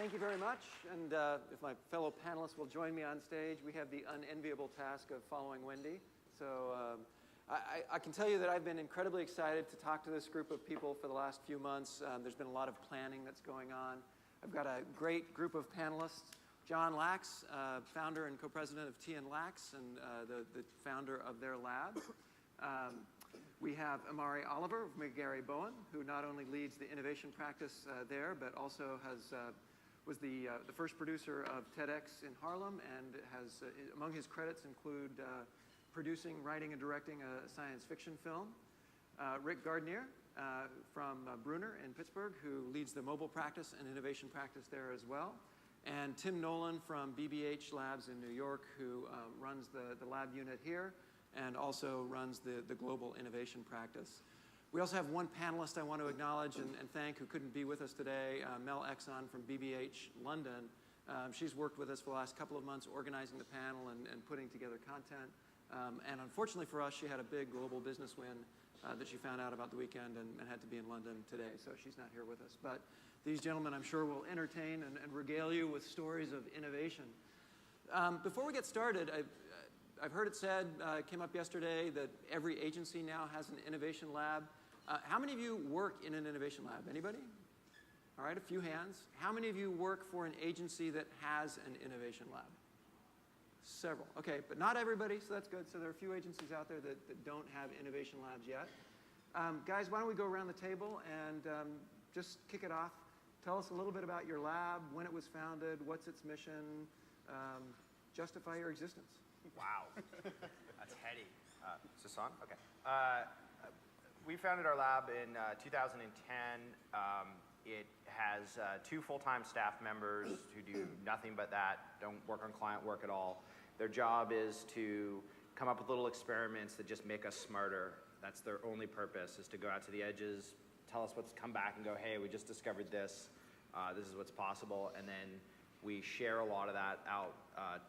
Thank you very much, and if my fellow panelists will join me on stage, we have the unenviable task of following Wendy. So I can tell you that I've been incredibly excited to talk to this group of people for the last few months. There's been a lot of planning that's going on. I've got a great group of panelists. John Lax, founder and co-president of T&L Lax, and the founder of their lab. We have Amari Oliver of McGarry Bowen, who not only leads the innovation practice there, but also was the first producer of TEDx in Harlem, and has among his credits include producing, writing, and directing a science fiction film. Rick Gardner from Brunner in Pittsburgh, who leads the mobile practice and innovation practice there as well. And Tim Nolan from BBH Labs in New York, who runs the lab unit here and also runs the global innovation practice. We also have one panelist I want to acknowledge and thank who couldn't be with us today, Mel Exon from BBH London. She's worked with us for the last couple of months organizing the panel and putting together content. And unfortunately for us, she had a big global business win that she found out about the weekend and had to be in London today, so she's not here with us. But these gentlemen, I'm sure, will entertain and regale you with stories of innovation. Before we get started, I've heard it said, came up yesterday, that every agency now has an innovation lab. How many of you work in an innovation lab? Anybody? All right, a few hands. How many of you work for an agency that has an innovation lab? Several. Okay, but not everybody, so that's good. So there are a few agencies out there that don't have innovation labs yet. Guys, why don't we go around the table and just kick it off. Tell us a little bit about your lab, when it was founded, what's its mission, justify your existence. Wow, that's heady. Is this on? Okay. We founded our lab in 2010. It has 2 full-time staff members who do nothing but that, don't work on client work at all. Their job is to come up with little experiments that just make us smarter. That's their only purpose, is to go out to the edges, tell us what's come back and go, hey, we just discovered this. This is what's possible. And then we share a lot of that out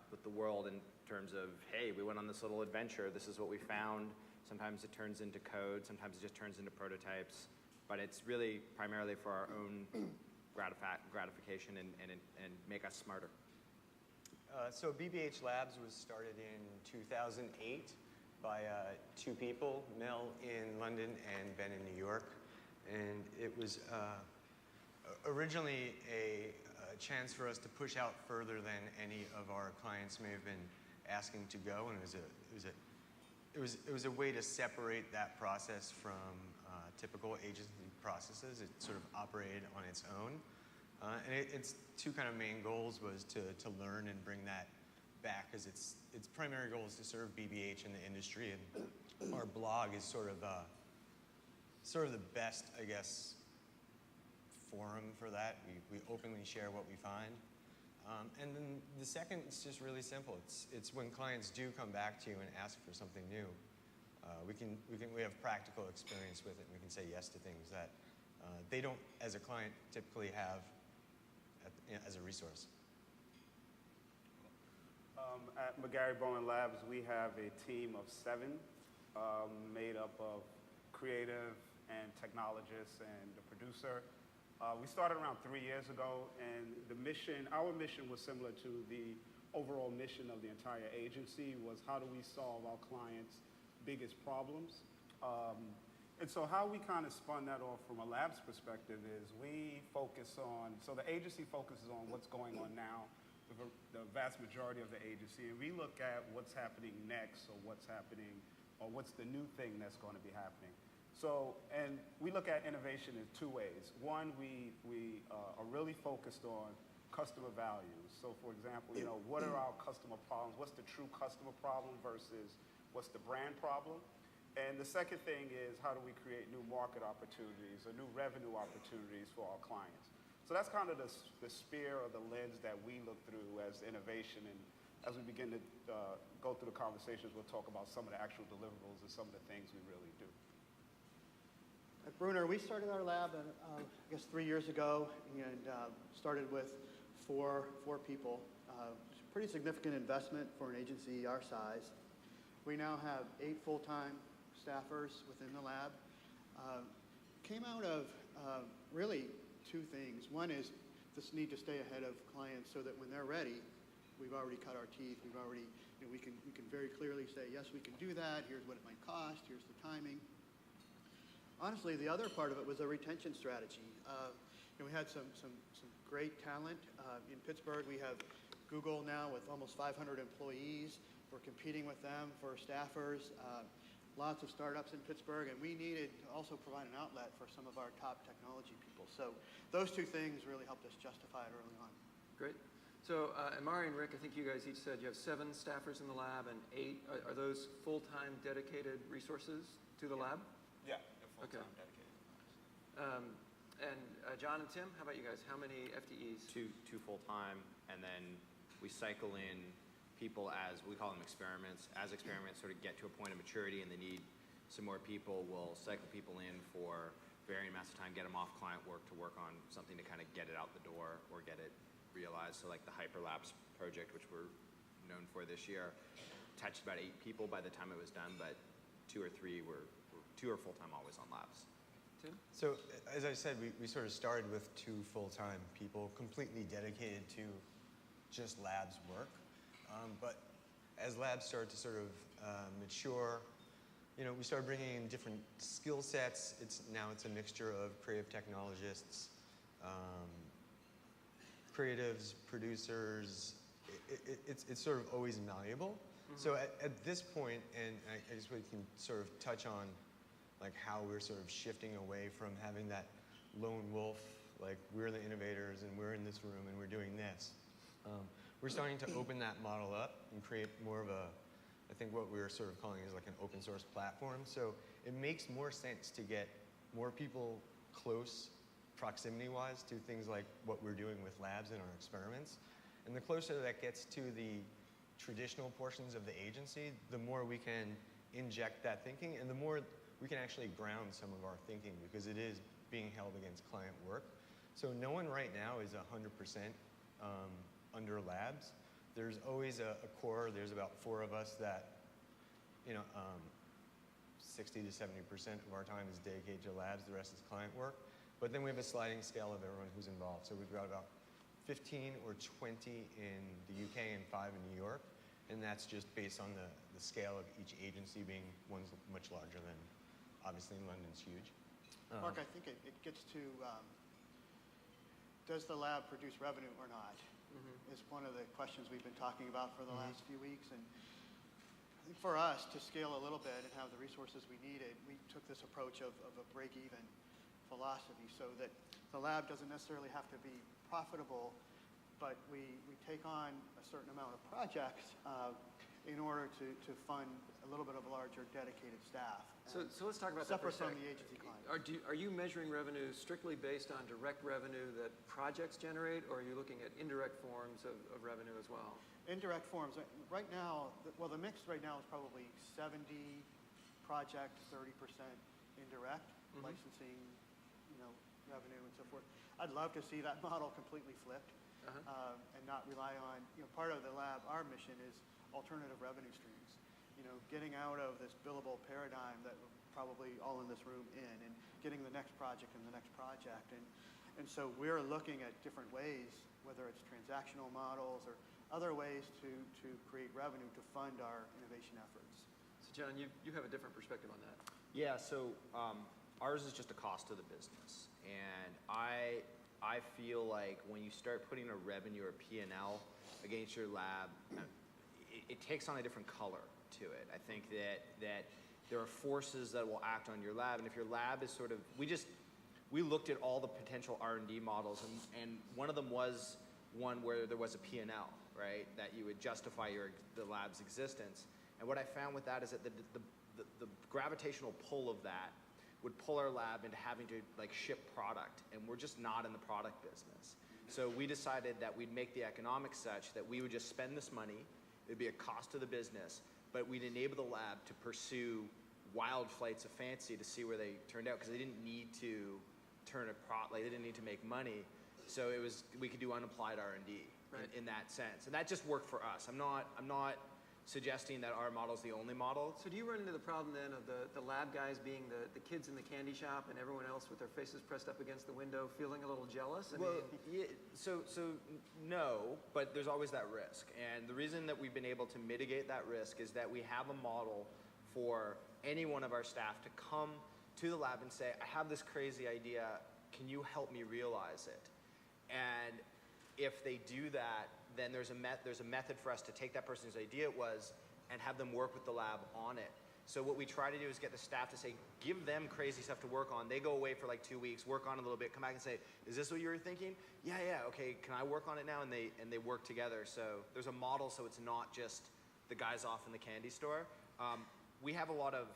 with the world in terms of, hey, we went on this little adventure. This is what we found. Sometimes it turns into code. Sometimes it just turns into prototypes. But it's really primarily for our own gratification and make us smarter. So BBH Labs was started in 2008 by 2 people, Mel in London and Ben in New York. And it was originally a chance for us to push out further than any of our clients may have been asking to go, and it was a way to separate that process from typical agency processes. It sort of operated on its own, and its 2 kind of main goals was to learn and bring that back, because its primary goal is to serve BBH in the industry, and our blog is sort of the best, I guess, forum for that. We openly share what we find. And then the second is just really simple. It's when clients do come back to you and ask for something new, we have practical experience with it, and we can say yes to things that they don't, as a client, typically have as a resource. At McGarry Bowen Labs, we have a team of 7 made up of creative and technologists and a producer. We started around 3 years ago, and our mission was similar to the overall mission of the entire agency, was how do we solve our clients' biggest problems. And so how we kind of spun that off from a lab's perspective is so the agency focuses on what's going on now, the vast majority of the agency, and we look at what's happening next, or what's the new thing that's going to be happening. So, and we look at innovation in 2 ways. One, we are really focused on customer values. So for example, what are our customer problems? What's the true customer problem versus what's the brand problem? And the second thing is, how do we create new market opportunities or new revenue opportunities for our clients? So that's kind of the sphere or the lens that we look through as innovation. And as we begin to go through the conversations, we'll talk about some of the actual deliverables and some of the things we really do. At Brunner, we started our lab, I guess 3 years ago, and started with four people. It's a pretty significant investment for an agency our size. We now have 8 full-time staffers within the lab. Came out of really 2 things. One is this need to stay ahead of clients so that when they're ready, we've already cut our teeth. We've already, we can very clearly say, yes, we can do that. Here's what it might cost. Here's the timing. Honestly, the other part of it was a retention strategy. We had some great talent in Pittsburgh. We have Google now with almost 500 employees. We're competing with them for staffers. Lots of startups in Pittsburgh, and we needed to also provide an outlet for some of our top technology people. So those two things really helped us justify it early on. Great. So, and Mari and Rick, I think you guys each said you have 7 staffers in the lab and 8. Are those full-time dedicated resources to the lab? Yeah, they're full-time dedicated. And John and Tim, how about you guys? How many FTEs? Two full-time, and then we cycle in people as, we call them experiments. As experiments sort of get to a point of maturity and they need some more people, we'll cycle people in for varying amounts of time, get them off client work to work on something to kind of get it out the door or get it realized. So like the Hyperlapse project, which we're known for this year, touched about 8 people by the time it was done, but 2 or 3 were full-time always on labs. Tim? So as I said, we sort of started with 2 full-time people completely dedicated to just labs work. But as labs started to sort of mature, we started bringing in different skill sets. Now it's a mixture of creative technologists, creatives, producers. It's sort of always malleable. Mm-hmm. So at this point, and I just really can sort of touch on like how we're sort of shifting away from having that lone wolf, like we're the innovators and we're in this room and we're doing this. We're starting to open that model up and create more of I think what we're sort of calling is like an open source platform. So it makes more sense to get more people close proximity-wise to things like what we're doing with labs and our experiments. And the closer that gets to the traditional portions of the agency, the more we can inject that thinking and the more we can actually ground some of our thinking because it is being held against client work. So no one right now is 100% under labs. There's always a core. There's about 4 of us that, 60 to 70% of our time is dedicated to labs. The rest is client work. But then we have a sliding scale of everyone who's involved. So we've got about 15 or 20 in the UK and 5 in New York. And that's just based on the scale of each agency being one's much larger than, obviously London's huge. Mark, I think it gets to, does the lab produce revenue or not? Mm-hmm. Is one of the questions we've been talking about for the last few weeks. And I think for us to scale a little bit and have the resources we needed, we took this approach of a break-even philosophy so that the lab doesn't necessarily have to be profitable, but we take on a certain amount of projects in order to fund a little bit of a larger dedicated staff. So let's talk about that for a separate sec. from the agency client. Are you measuring revenue strictly based on direct revenue that projects generate, or are you looking at indirect forms of revenue as well? Indirect forms. Right now, the mix right now is probably 70 project, 30% indirect, licensing, revenue and so forth. I'd love to see that model completely flipped and not rely on, part of the lab, our mission is alternative revenue streams. Getting out of this billable paradigm that we're probably all in this room in and getting the next project and the next project. And so we're looking at different ways, whether it's transactional models or other ways to create revenue to fund our innovation efforts. So John, you have a different perspective on that. Yeah, so ours is just a cost to the business. And I feel like when you start putting a revenue or P&L against your lab, it takes on a different color to it. I think that there are forces that will act on your lab, and if your lab is sort of, we looked at all the potential R&D models, and one of them was one where there was a P&L, right, that you would justify the lab's existence. And what I found with that is that the gravitational pull of that would pull our lab into having to ship product, and we're just not in the product business. So we decided that we'd make the economics such that we would just spend this money. It'd be a cost to the business, but we'd enable the lab to pursue wild flights of fancy to see where they turned out, because they didn't need to they didn't need to make money. So we could do unapplied R&D in that sense, and that just worked for us. I'm not suggesting that our model is the only model. So do you run into the problem then of the lab guys being the kids in the candy shop and everyone else with their faces pressed up against the window feeling a little jealous? Well, yeah, so no, but there's always that risk. And the reason that we've been able to mitigate that risk is that we have a model for any one of our staff to come to the lab and say, I have this crazy idea, can you help me realize it? And if they do that, then there's a method for us to take that person's idea and have them work with the lab on it. So what we try to do is get the staff to say, give them crazy stuff to work on. They go away for like 2 weeks, work on it a little bit, come back and say, is this what you were thinking? Yeah, okay, can I work on it now? And they work together. So there's a model, so it's not just the guys off in the candy store. We have a lot of,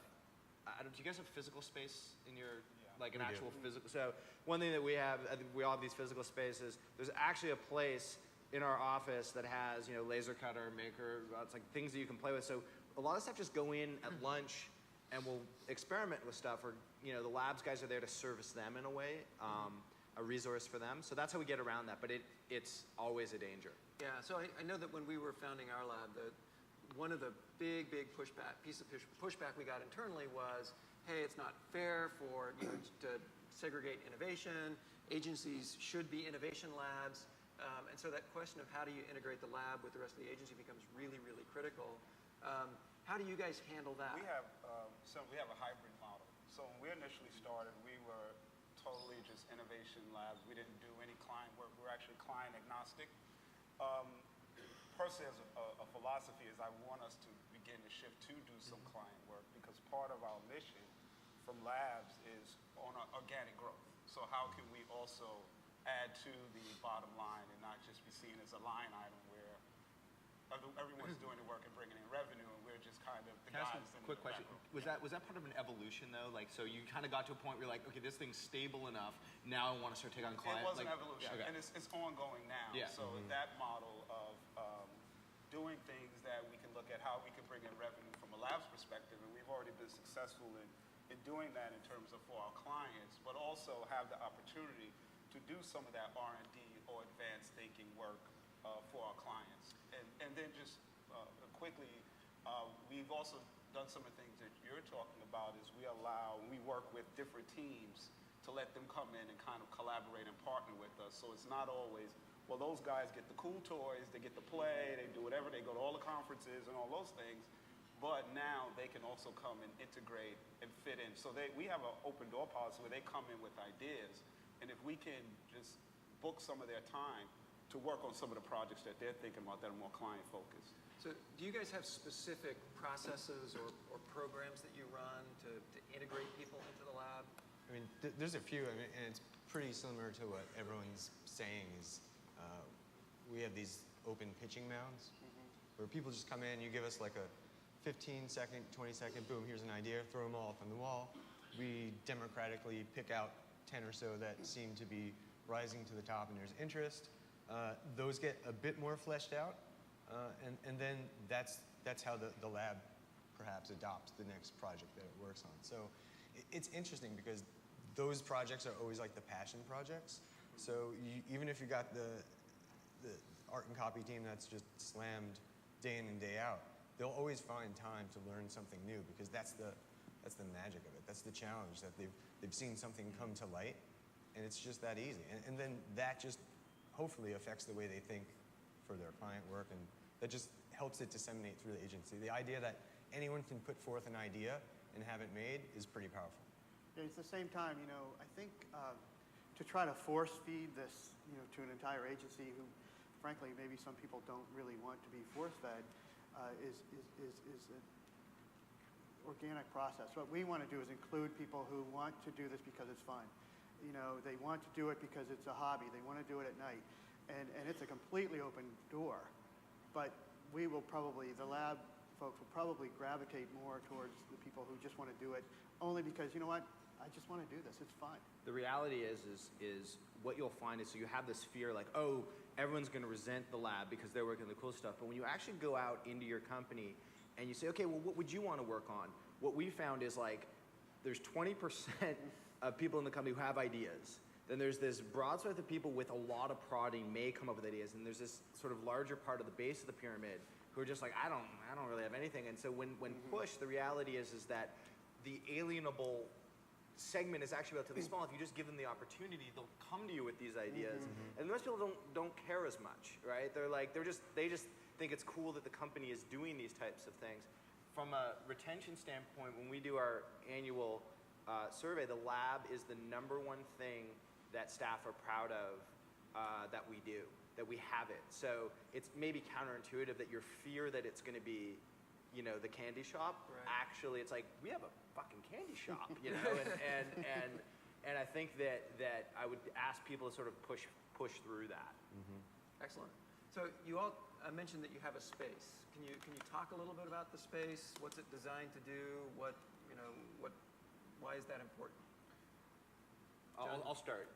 do you guys have physical space in your, like an actual physical? So one thing that we have, I think we all have these physical spaces. There's actually a place in our office that has, laser cutter, maker, it's like things that you can play with. So a lot of stuff just go in at lunch and we'll experiment with stuff, or, the labs guys are there to service them in a way, a resource for them. So that's how we get around that, but it's always a danger. Yeah, so I know that when we were founding our lab, one of the big pushback we got internally was, hey, it's not fair for to segregate innovation. Agencies should be innovation labs. And so that question of how do you integrate the lab with the rest of the agency becomes really, really critical. How do you guys handle that? We have a hybrid model. So when we initially started, we were totally just innovation labs. We didn't do any client work. We were actually client agnostic. Personally, as a philosophy, is I want us to begin to shift to do some client work, because part of our mission from labs is on organic growth. So how can we also add to the bottom line and not just be seen as a line item where everyone's doing the work and bringing in revenue, and we're just kind of the Can I guys. ask a quick question? Was that part of an evolution though? Like, so you kind of got to a point where you're like, okay, this thing's stable enough. Now I want to start taking on clients. It was an evolution, okay. and it's ongoing now. Yeah. So that model of doing things that we can look at how we can bring in revenue from a lab's perspective, and we've already been successful in doing that in terms of for our clients, but also have the opportunity to do some of that R&D or advanced thinking work for our clients. And then just quickly, we've also done some of the things that you're talking about is we work with different teams to let them come in and kind of collaborate and partner with us. So it's not always, well, those guys get the cool toys, they get to play, they do whatever, they go to all the conferences and all those things, but now they can also come and integrate and fit in. So we have an open door policy where they come in with ideas, and if we can just book some of their time to work on some of the projects that they're thinking about that are more client focused. So do you guys have specific processes or programs that you run to integrate people into the lab? I mean, there's a few, and it's pretty similar to what everyone's saying is we have these open pitching mounds where people just come in, you give us like a 15-second, 20-second, boom, here's an idea, throw them all up on the wall. We democratically pick out 10 or so that seem to be rising to the top and there's interest. Those get a bit more fleshed out, and then that's how the lab perhaps adopts the next project that it works on. So it's interesting because those projects are always like the passion projects. So even if you got the art and copy team that's just slammed day in and day out, they'll always find time to learn something new because that's the magic of it. That's the challenge, that they've seen something come to light, and it's just that easy. And then that just hopefully affects the way they think for their client work, and that just helps it disseminate through the agency. The idea that anyone can put forth an idea and have it made is pretty powerful. Yeah, at the same time, I think to try to force feed this, to an entire agency who, frankly, maybe some people don't really want to be force fed, is an organic process. What we want to do is include people who want to do this because it's fun. They want to do it because it's a hobby. They want to do it at night. And it's a completely open door. But the lab folks will probably gravitate more towards the people who just want to do it only because, you know what, I just want to do this. It's fun. The reality is what you'll find is, so you have this fear like, oh, everyone's going to resent the lab because they're working on the cool stuff. But when you actually go out into your company and you say, okay, well, what would you want to work on? What we found is like there's 20% of people in the company who have ideas. Then there's this broad swath of people with a lot of prodding may come up with ideas, and there's this sort of larger part of the base of the pyramid who are just like, I don't really have anything. And so when pushed, the reality is that the alienable segment is actually relatively small. If you just give them the opportunity, they'll come to you with these ideas. And most people don't care as much, right? They just think it's cool that the company is doing these types of things. From a retention standpoint, when we do our annual survey, the lab is the #1 thing that staff are proud of that we do, that we have it. So it's maybe counterintuitive that your fear that it's going to be, the candy shop. Right. Actually, it's like, we have a fucking candy shop, and I think that I would ask people to sort of push through that. Excellent. So you all mentioned that you have a space. Can you talk a little bit about the space? What's it designed to do? Why is that important? I'll start.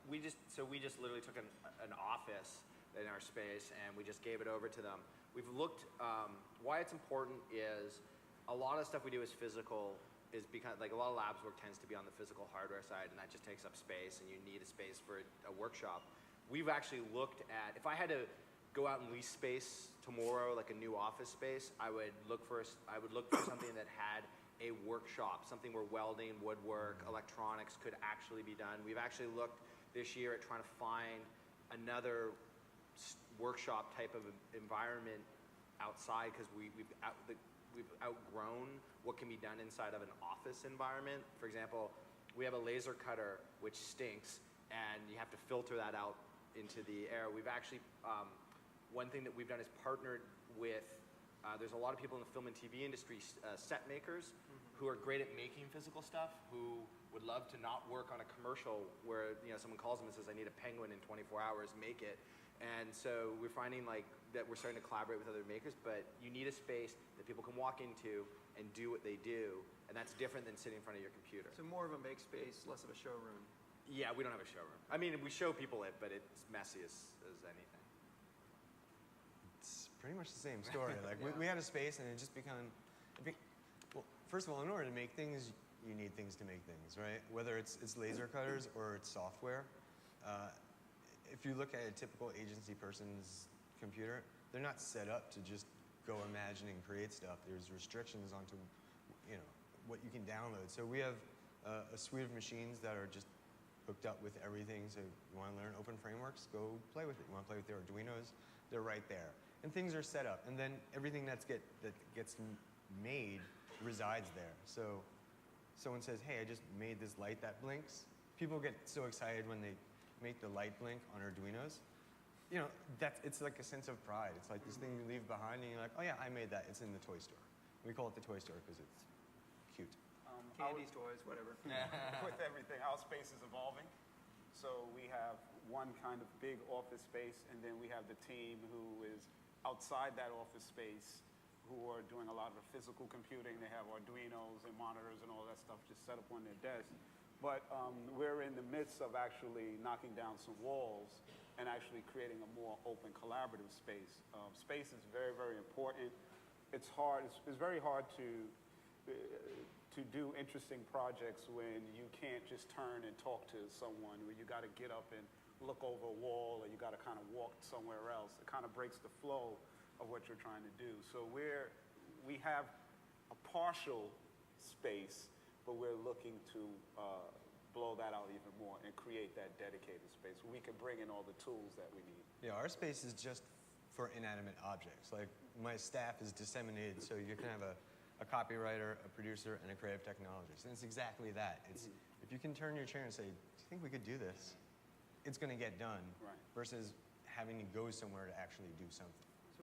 We just literally took an office in our space and we just gave it over to them. We've looked. Why it's important is a lot of stuff we do is physical. Is because a lot of labs work tends to be on the physical hardware side, and that just takes up space, and you need a space for a workshop. We've actually looked at, if I had to go out and lease space tomorrow, like a new office space, I would look for something that had a workshop, something where welding, woodwork, electronics could actually be done. We've actually looked this year at trying to find another workshop type of environment outside, because we've outgrown what can be done inside of an office environment. For example, we have a laser cutter which stinks, and you have to filter that out into the air. We've actually, one thing that we've done is partnered with, there's a lot of people in the film and TV industry, set makers, who are great at making physical stuff, who would love to not work on a commercial where someone calls them and says, I need a penguin in 24 hours, make it. And so we're finding that we're starting to collaborate with other makers, but you need a space that people can walk into and do what they do, and that's different than sitting in front of your computer. So more of a make space, less of a showroom. Yeah, we don't have a showroom. I mean, we show people it, but it's messy as anything. It's pretty much the same story. We had a space, and it just became. Well, first of all, in order to make things, you need things to make things, right? Whether it's laser cutters or it's software. If you look at a typical agency person's computer, they're not set up to just go imagine and create stuff. There's restrictions onto, what you can download. So we have a suite of machines that are just hooked up with everything. So you want to learn open frameworks, go play with it. You want to play with the Arduinos, they're right there. And things are set up. And then everything that gets made resides there. So someone says, hey, I just made this light that blinks. People get so excited when they make the light blink on Arduinos. It's like a sense of pride. It's like this thing you leave behind and you're like, oh yeah, I made that. It's in the toy store. We call it the toy store because it's cute. Candies, toys, whatever. With everything, our space is evolving. So we have one kind of big office space, and then we have the team who is outside that office space who are doing a lot of the physical computing. They have Arduinos and monitors and all that stuff just set up on their desk. But we're in the midst of actually knocking down some walls and actually creating a more open, collaborative space. Space is very, very important. It's hard. It's very hard to do interesting projects when you can't just turn and talk to someone, where you got to get up and look over a wall, or you got to kind of walk somewhere else. It kind of breaks the flow of what you're trying to do. So we have a partial space, but we're looking to blow that out even more and create that dedicated space where we can bring in all the tools that we need. Yeah, our space is just for inanimate objects. Like, my staff is disseminated, so you can have a copywriter, a producer, and a creative technologist. And it's exactly that. It's if you can turn your chair and say, do you think we could do this? It's going to get done, right, versus having to go somewhere to actually do something.